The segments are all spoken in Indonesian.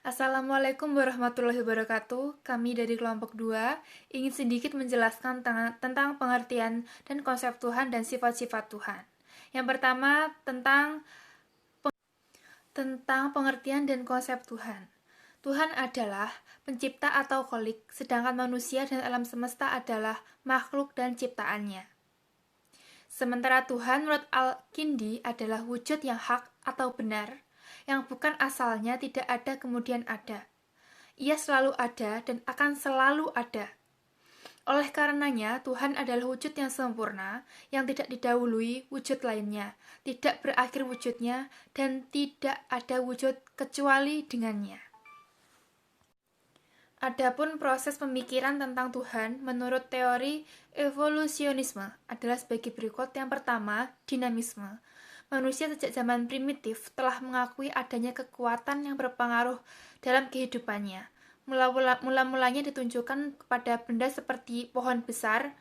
Assalamualaikum warahmatullahi wabarakatuh. Kami dari kelompok 2 ingin sedikit menjelaskan tentang pengertian dan konsep Tuhan dan sifat-sifat Tuhan. Yang pertama tentang pengertian dan konsep Tuhan. Tuhan adalah pencipta atau kholik, sedangkan manusia dan alam semesta adalah makhluk dan ciptaannya. Sementara Tuhan menurut Al-Kindi adalah wujud yang hak atau benar, yang bukan asalnya tidak ada kemudian ada. Ia selalu ada dan akan selalu ada. Oleh karenanya, Tuhan adalah wujud yang sempurna, yang tidak didahului wujud lainnya, tidak berakhir wujudnya, dan tidak ada wujud kecuali dengannya. Adapun proses pemikiran tentang Tuhan menurut teori evolusionisme adalah sebagai berikut. Yang pertama, dinamisme. Manusia sejak zaman primitif telah mengakui adanya kekuatan yang berpengaruh dalam kehidupannya. Mula-mulanya ditunjukkan kepada benda seperti pohon besar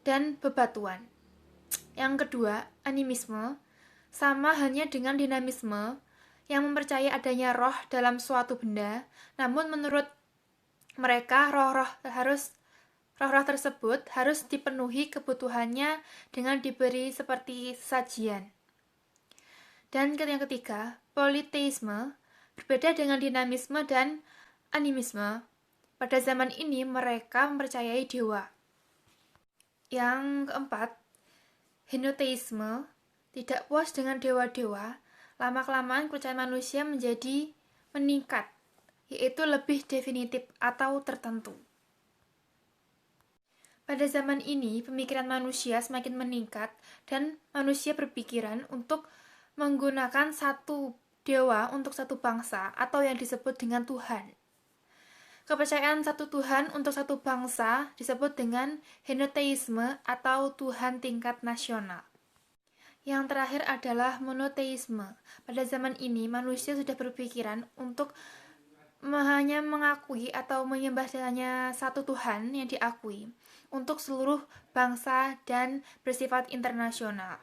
dan bebatuan. Yang kedua, animisme. Sama halnya dengan dinamisme yang mempercayai adanya roh dalam suatu benda, namun menurut mereka roh-roh tersebut harus dipenuhi kebutuhannya dengan diberi seperti sajian. Dan yang ketiga, politeisme. Berbeda dengan dinamisme dan animisme, pada zaman ini mereka mempercayai dewa. Yang keempat, henoteisme. Tidak puas dengan dewa-dewa, lama-kelamaan kepercayaan manusia menjadi meningkat, yaitu lebih definitif atau tertentu. Pada zaman ini, pemikiran manusia semakin meningkat dan manusia berpikiran untuk menggunakan satu dewa untuk satu bangsa atau yang disebut dengan Tuhan. Kepercayaan satu Tuhan untuk satu bangsa disebut dengan henoteisme atau Tuhan tingkat nasional. Yang terakhir adalah monoteisme. Pada zaman ini, manusia sudah berpikiran untuk hanya mengakui atau menyembah hanya satu Tuhan yang diakui untuk seluruh bangsa dan bersifat internasional.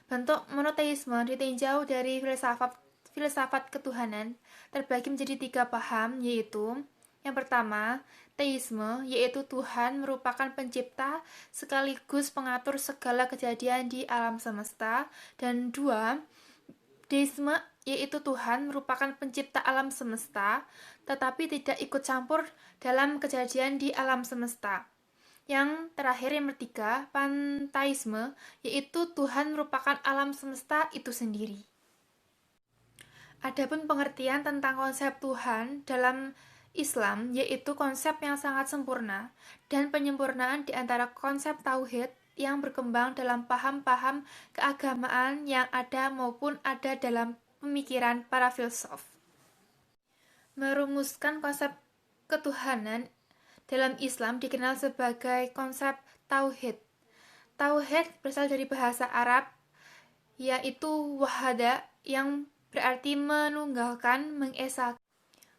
Bentuk monoteisme ditinjau dari filsafat ketuhanan terbagi menjadi 3 paham, yaitu yang pertama, teisme, yaitu Tuhan merupakan pencipta sekaligus pengatur segala kejadian di alam semesta, dan 2, deisme, yaitu Tuhan merupakan pencipta alam semesta tetapi tidak ikut campur dalam kejadian di alam semesta. Yang terakhir, yang ketiga, panteisme, yaitu Tuhan merupakan alam semesta itu sendiri. Adapun pengertian tentang konsep Tuhan dalam Islam, yaitu konsep yang sangat sempurna dan penyempurnaan di antara konsep tauhid yang berkembang dalam paham-paham keagamaan yang ada maupun ada dalam pemikiran para filsuf. Merumuskan konsep ketuhanan dalam Islam dikenal sebagai konsep tauhid. Tauhid berasal dari bahasa Arab, yaitu wahada, yang berarti menunggalkan, mengesakan.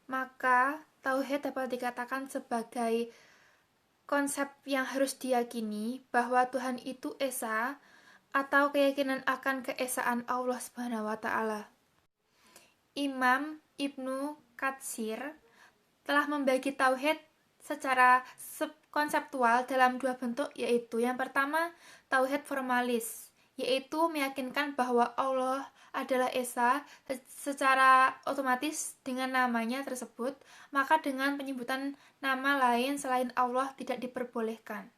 Maka tauhid dapat dikatakan sebagai konsep yang harus diyakini bahwa Tuhan itu esa, atau keyakinan akan keesaan Allah Subhanahu wa taala. Imam Ibnu Katsir telah membagi tauhid secara konseptual dalam 2 bentuk, yaitu yang pertama, tauhid formalis, yaitu meyakinkan bahwa Allah adalah esa secara otomatis dengan namanya tersebut, maka dengan penyebutan nama lain selain Allah tidak diperbolehkan.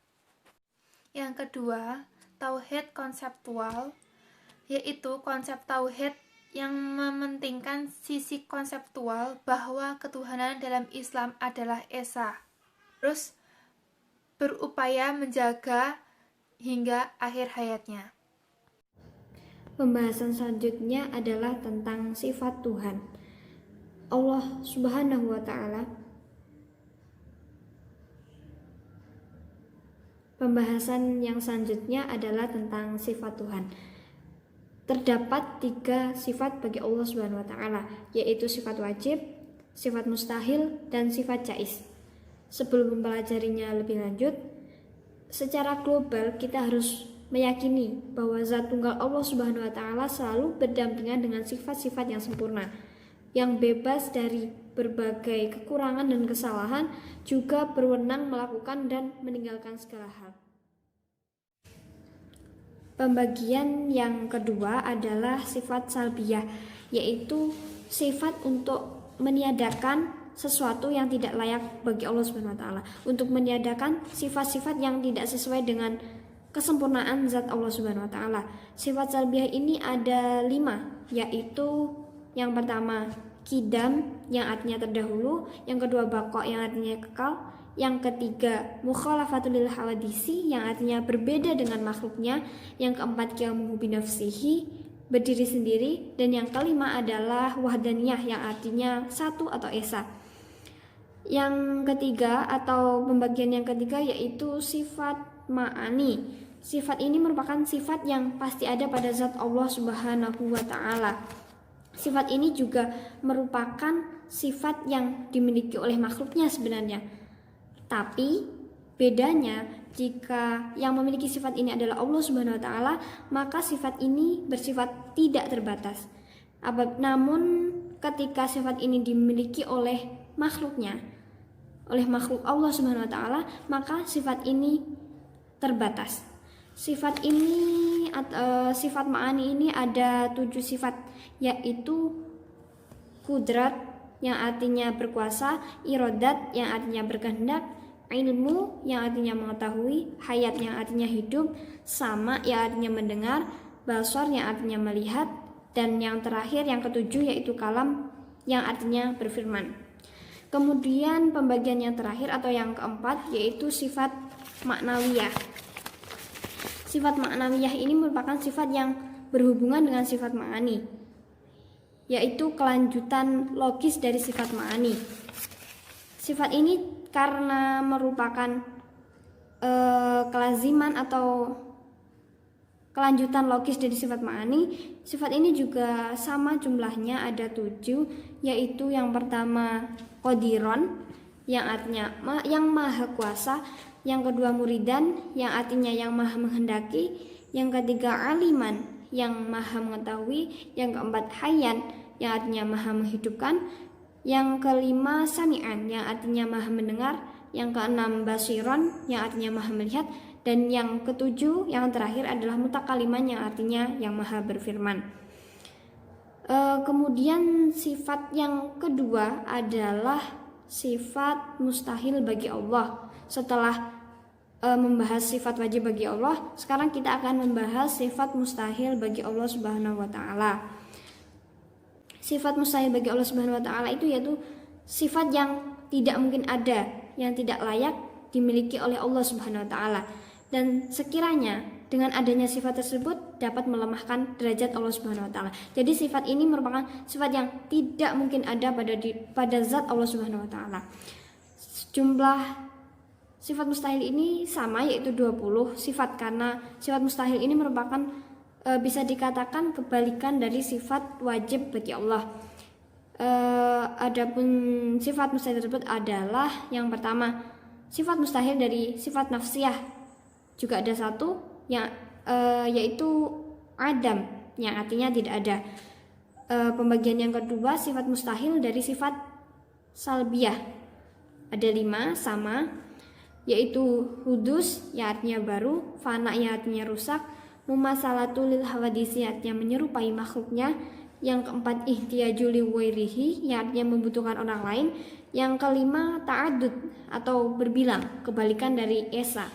Yang kedua, tauhid konseptual, yaitu konsep tauhid yang mementingkan sisi konseptual bahwa ketuhanan dalam Islam adalah esa, terus berupaya menjaga hingga akhir hayatnya. Pembahasan selanjutnya adalah tentang sifat Tuhan. Allah Subhanahu wa taala. Pembahasan yang selanjutnya adalah tentang sifat Tuhan. Terdapat 3 sifat bagi Allah Subhanahu wa taala, yaitu sifat wajib, sifat mustahil, dan sifat jaiz. Sebelum mempelajarinya lebih lanjut, secara global kita harus meyakini bahwa zat tunggal Allah Subhanahu wa taala selalu berdampingan dengan sifat-sifat yang sempurna, yang bebas dari berbagai kekurangan dan kesalahan, juga berwenang melakukan dan meninggalkan segala hal. Pembagian yang kedua adalah sifat salbiyah, yaitu sifat untuk meniadakan sesuatu yang tidak layak bagi Allah Subhanahu wa taala, untuk meniadakan sifat-sifat yang tidak sesuai dengan kesempurnaan zat Allah Subhanahu wa taala. Sifat salbiyah ini ada 5, yaitu yang pertama kidam yang artinya terdahulu, yang kedua baqa yang artinya kekal, yang ketiga mukhalafatul lil hawadisi yang artinya berbeda dengan makhluknya, yang keempat qiyamuhu binafsihi berdiri sendiri, dan yang kelima adalah wahdaniyah yang artinya satu atau esa. Yang ketiga atau pembagian yang ketiga yaitu sifat ma'ani. Sifat ini merupakan sifat yang pasti ada pada zat Allah Subhanahu wa taala. Sifat ini juga merupakan sifat yang dimiliki oleh makhluknya sebenarnya. Tapi bedanya, jika yang memiliki sifat ini adalah Allah Subhanahu wa taala, maka sifat ini bersifat tidak terbatas. Namun ketika sifat ini dimiliki oleh makhluknya, oleh makhluk Allah Subhanahu wa taala, maka sifat ini terbatas. Sifat ma'ani ini ada 7 sifat, yaitu kudrat yang artinya berkuasa, iradat yang artinya berkehendak, ilmu yang artinya mengetahui, hayat yang artinya hidup, sama yang artinya mendengar, basar yang artinya melihat, dan yang terakhir yang ketujuh yaitu kalam yang artinya berfirman. Kemudian pembagian yang terakhir atau yang keempat yaitu sifat maknawiyah. Sifat maknawiyah ini merupakan sifat yang berhubungan dengan sifat ma'ani, yaitu kelanjutan logis dari sifat ma'ani. Sifat ini karena merupakan kelaziman atau kelanjutan logis dari sifat ma'ani, sifat ini juga sama jumlahnya, ada 7, yaitu yang pertama qadiron yang artinya yang maha kuasa, yang kedua muridan yang artinya yang maha menghendaki, yang ketiga aliman yang maha mengetahui, yang keempat hayyan yang artinya maha menghidupkan, yang kelima sami'an yang artinya maha mendengar, yang keenam basiron yang artinya maha melihat, dan yang ketujuh yang terakhir adalah mutakaliman yang artinya yang maha berfirman. Kemudian sifat yang kedua adalah sifat mustahil bagi Allah. Setelah membahas sifat wajib bagi Allah, sekarang kita akan membahas sifat mustahil bagi Allah Subhanahu wa taala. Sifat mustahil bagi Allah Subhanahu wa taala itu yaitu sifat yang tidak mungkin ada, yang tidak layak dimiliki oleh Allah Subhanahu wa taala. Dan sekiranya dengan adanya sifat tersebut dapat melemahkan derajat Allah Subhanahu wa taala. Jadi sifat ini merupakan sifat yang tidak mungkin ada pada zat Allah Subhanahu wa taala. Jumlah sifat mustahil ini sama, yaitu 20 sifat, karena sifat mustahil ini merupakan bisa dikatakan kebalikan dari sifat wajib bagi Allah. Adapun sifat mustahil tersebut adalah yang pertama sifat mustahil dari sifat nafsiyah, juga ada satu yang yaitu adam yang artinya tidak ada. Pembagian yang kedua sifat mustahil dari sifat salbiyah, ada 5 sama, yaitu hudus yang artinya baru, fana yang artinya rusak, mumasalatul lil hawadisi artinya menyerupai makhluknya, yang keempat ihtiyaju li wairihi yang artinya membutuhkan orang lain, yang kelima ta'adud atau berbilang, kebalikan dari esa.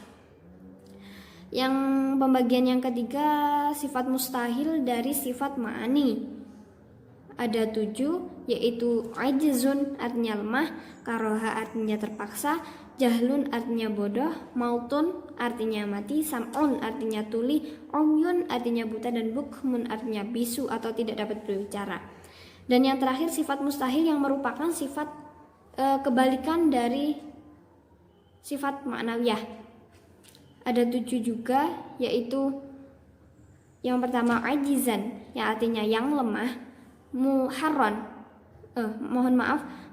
Yang pembagian yang ketiga sifat mustahil dari sifat ma'ani, ada 7, yaitu ajizun artinya lemah, karoha artinya terpaksa, jahlun artinya bodoh, mautun artinya mati, sam'un artinya tuli, umyun artinya buta, dan bukmun artinya bisu atau tidak dapat berbicara. Dan yang terakhir sifat mustahil yang merupakan sifat kebalikan dari sifat ma'nawiyah, ada 7 juga, yaitu yang pertama ajizan yang artinya yang lemah,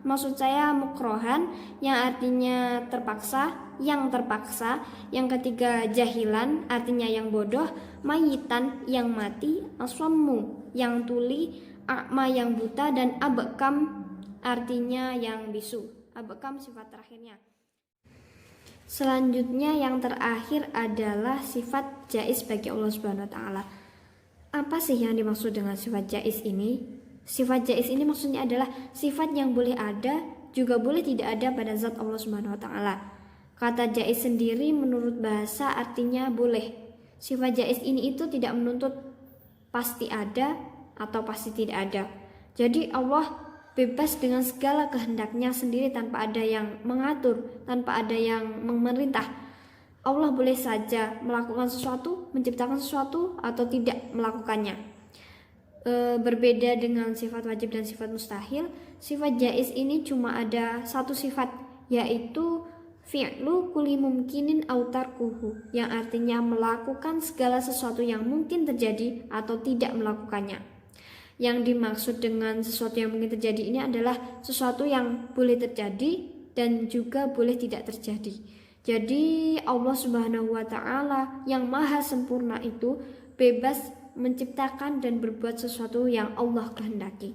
maksud saya mukrohan yang artinya terpaksa, yang terpaksa. Yang ketiga jahilan artinya yang bodoh, mayitan yang mati, aswammu yang tuli, a'ma yang buta, dan abkam artinya yang bisu. Abekam sifat terakhirnya. Selanjutnya yang terakhir adalah sifat jaiz bagi Allah Subhanahu wa taala. Apa sih yang dimaksud dengan sifat jaiz ini? Sifat jaiz ini maksudnya adalah sifat yang boleh ada juga boleh tidak ada pada zat Allah Subhanahu wa taala. Kata jaiz sendiri menurut bahasa artinya boleh. Sifat jaiz ini itu tidak menuntut pasti ada atau pasti tidak ada. Jadi Allah bebas dengan segala kehendaknya sendiri tanpa ada yang mengatur, tanpa ada yang memerintah. Allah boleh saja melakukan sesuatu, menciptakan sesuatu atau tidak melakukannya. Berbeda dengan sifat wajib dan sifat mustahil, sifat jaiz ini cuma ada satu sifat, yaitu fi'lu kulli mumkinin aw tarkuhu, yang artinya melakukan segala sesuatu yang mungkin terjadi atau tidak melakukannya. Yang dimaksud dengan sesuatu yang mungkin terjadi ini adalah sesuatu yang boleh terjadi dan juga boleh tidak terjadi. Jadi Allah Subhanahu wa taala yang maha sempurna itu bebas menciptakan dan berbuat sesuatu yang Allah kehendaki.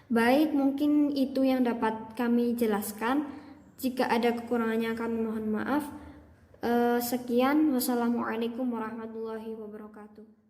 Baik, mungkin itu yang dapat kami jelaskan. Jika ada kekurangannya kami mohon maaf. Sekian, wassalamualaikum warahmatullahi wabarakatuh.